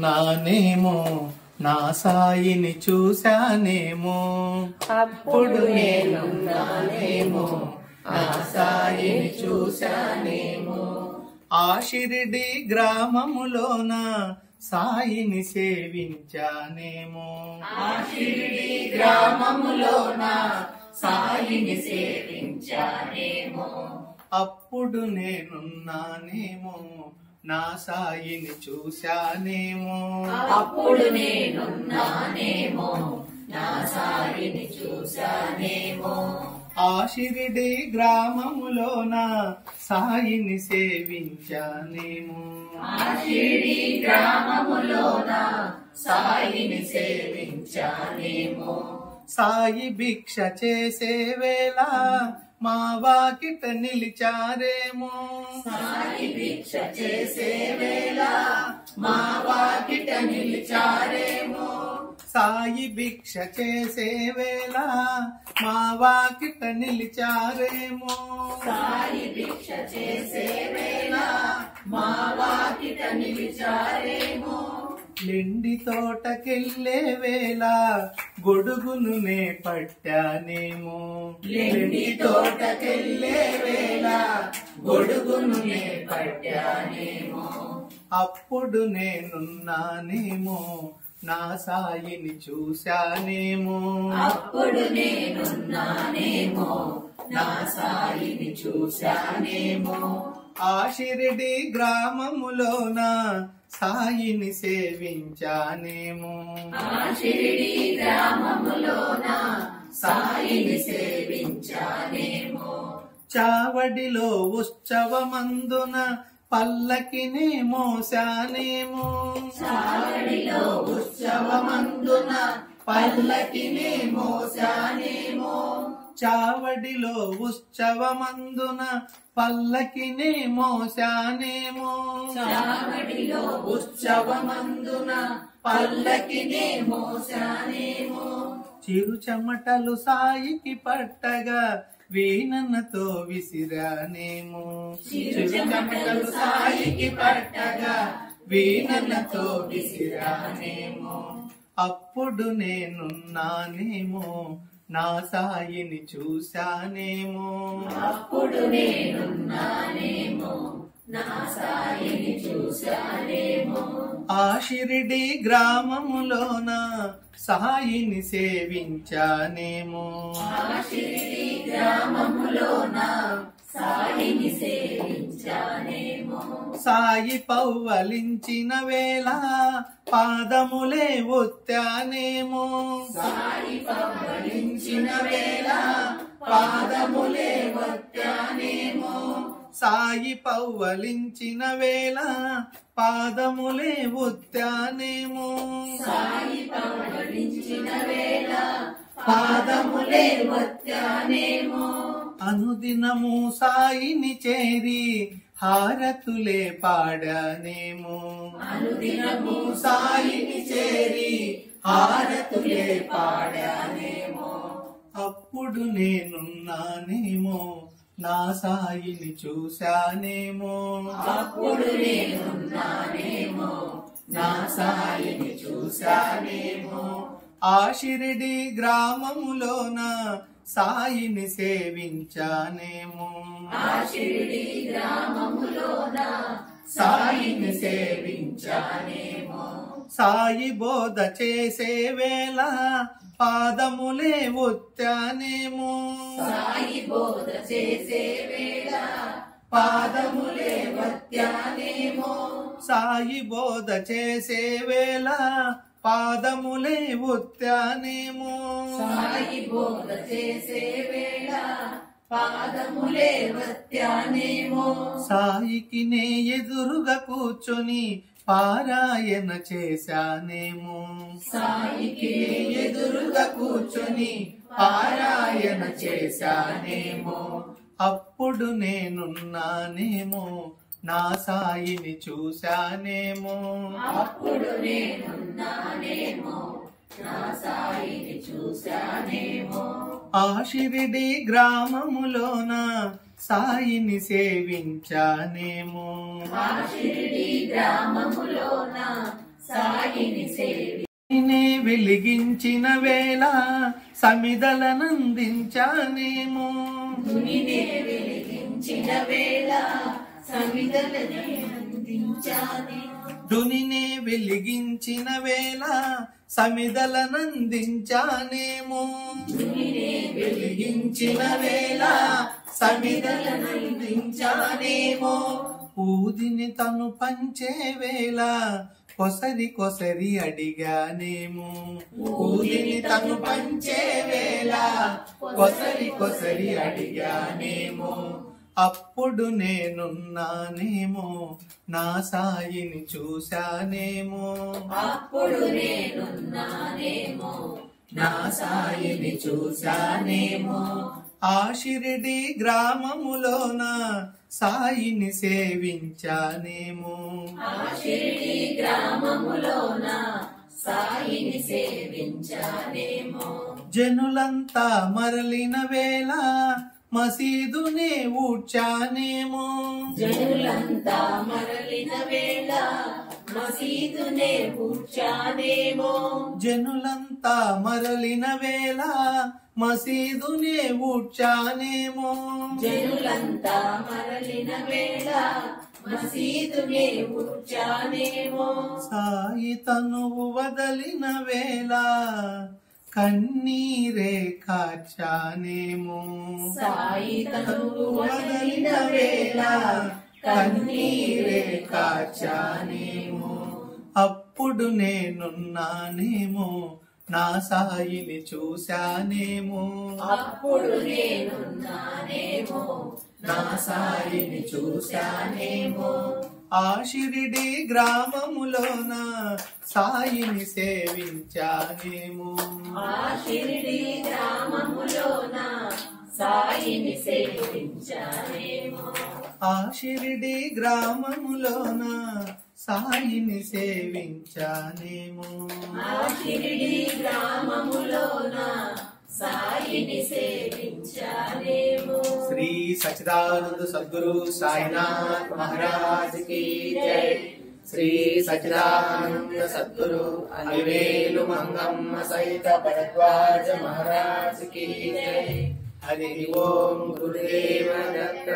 నానేమో నా సాయిని చూశానేమో, అప్పుడు నేనున్నానేమో నా సాయిని చూశానేమో. ఆ షిరిడి గ్రామములోన సాయిని సేవించానేమో, ఆ షిరిడి గ్రామములోన సాయిని సేవించానేమో. అప్పుడు నేనున్నానేమో నా సాయిని చూశానేమో, అప్పుడు నేనున్నానేమో నా సాయిని చూశానేమో. ఆ షిరిడి గ్రామములోన సాయిని సేవించానేమో, ఆ షిరిడి గ్రామములోన సాయిని సేవించానేమో. సాయి భిక్ష చేసే వేళ మా వాకిట నిలిచారేమో, సాయి భిక్ష చేసే వేళ మా వాకిట నిలిచారేమో. సాయి భిక్ష చేసే వేళ మా వాకిట నిలిచారేమో, సాయి భిక్ష చేసే వేళ మా వాకిట నిలిచారేమో. లెండి తోటకెళ్ళే వేళ గొడుగును నే పట్టానేమో, లెండి తోటకెళ్ళే వేళ గొడుగును నే పట్టానేమో. అప్పుడు నేనున్నానేమో నా సాయిని చూశానేమో, అప్పుడు నేనున్నానేమో నా సాయిని చూశానేమో. ఆ షిరిడి గ్రామములోన సాయిని సేవించానేమో, ఆ షిరిడి గ్రామములోన సాయిని సేవించానేమో. చావడిలో ఉత్సవమందున పల్లకిని మోసానేమో, చావడిలో ఉత్సవమందున పల్లకిని మోసానేమో. చావడిలో ఉత్సవమందున పల్లకిని మోసానేమో, చావడిలో ఉత్సవమందున పల్లకిని మోసానేమో. చిరు చెమటలు సాయికి పట్టగా వీణనతో విసిరానేమో, చిరు చెమటలు సాయికి పట్టగా వీణనతో విసిరానేమో. అప్పుడు నేనున్నానేమో నా సాయిని చూశానేమో, అప్పుడు నేనున్నానేమో నా సాయిని చూశానేమో. ఆ షిరిడి గ్రామములోన సాయిని సేవించానేమో, ఆ షిరిడి గ్రామములోన సాయిని సేవించానేమో. సాయి పౌవలించిన వేళ పాదములే ఒత్తానేమో, సాయి పవళించిన వేళ పాదములే ఒత్తానేమో. సాయి పౌవలించిన వేళ పాదములే ఒత్తానేమో, సాయి పవళించిన వేళ పాదములే ఒత్తానేమో. అనుదినము సాయిని చేరి హారతులే పాడానేమో, అనుదినము సాయిని చేరి హారతులే పాడానేమో. అప్పుడు నేనున్నానేమో నా సాయిని చూశానేమో, అప్పుడు నేనున్నానేమో నా సాయిని చూశానేమో. ఆ షిరిడి గ్రామములోన సాయిని సేవించానేమో, ఆ షిరిడి గ్రామములోన సాయిని సేవించానేమో. సాయి బోధ చేసే వేళ పాదములే ఒత్తానేమో, సాయి బోధ చేసే వేళ పాదములే ఒత్తానేమో. సాయి బోధ చేసే వేళ పాదములే ఒత్తానేమో, సాయి బోధ చేసే వేళ పాదములే ఒత్తానేమో. సాయికి నే ఎదురుగా కూర్చొని పారాయణ చేశానేమో, సాయికి ఎదురుగా కూర్చొని పారాయణ చేశానేమో. అప్పుడు నేనున్నానేమో నా సాయిని చూశానేమో, అప్పుడు నేనున్నానేమో నా సాయిని చూశానేమో. ఆ షిరిడి గ్రామములోన సాయిని సేవించానేమో, ఆ షిరిడి గ్రామములోన సాయిని సేవి నే వెలిగించిన వేళ సమిదలనందించానేమో దునినే వెలిగించిన వేళ సమిదలనే అందించానే దునినే వెలిగించిన వేళ సమిదలనందించానేమో దునినే వెలిగించిన వేళ సమిదలనందించానేమో ఊదిని తను పంచే వేళ కొసరి కొసరి అడిగానేమో ఊదిని తను పంచే వేళ కొసరి కొసరి అడిగానేమో అప్పుడు నేనున్నానేమో నా సాయిని చూశానేమో అప్పుడు నేనున్నానేమో నా సాయిని చూశానేమో ఆ షిరిడి గ్రామములోన సాయిని సేవించానేమో ఆ షిరిడి గ్రామములోన సాయిని సేవించానేమో జనులంతా మరలిన వేళ మసీదునే ఊడ్చానేమో జనులంతా మరలిన వేళ మసీదునే ఊడ్చానేమో జనులంతా మరలిన వేళ మసీదునే ఊడ్చానేమో జనులంతా మరలిన వేళ మసీదునే ఊడ్చానేమో సాయి తనువు వదలిన వేళ కన్నీరే కార్చానేమో సాయి తనువు వదలిన వేళ కన్నీరే కార్చానేమో అప్పుడు నేనున్నానేమో నా సాయిని చూశానేమో అప్పుడు నేనున్నానేమో నా సాయిని చూశానేమో ఆ షిరిడి గ్రామములోన సాయిని సేవించానేమో ఆ షిరిడి గ్రామములోన సాయిని సేవించానేమో ఆ షిరిడి గ్రామములోన సాయిని సేవించానేమో ఆ షిరిడి గ్రామములోన సాయిని సేవించానేమో శ్రీ సచ్చిదానంద సద్గురు సాయినాథ్ మహారాజ్ की जय శ్రీ సచ్చిదానంద సద్గురు అలివేలు మంగమ్మ సహిత భరద్వాజ మహారాజ్ की जय హరి ఓం గురుదేవ దత్త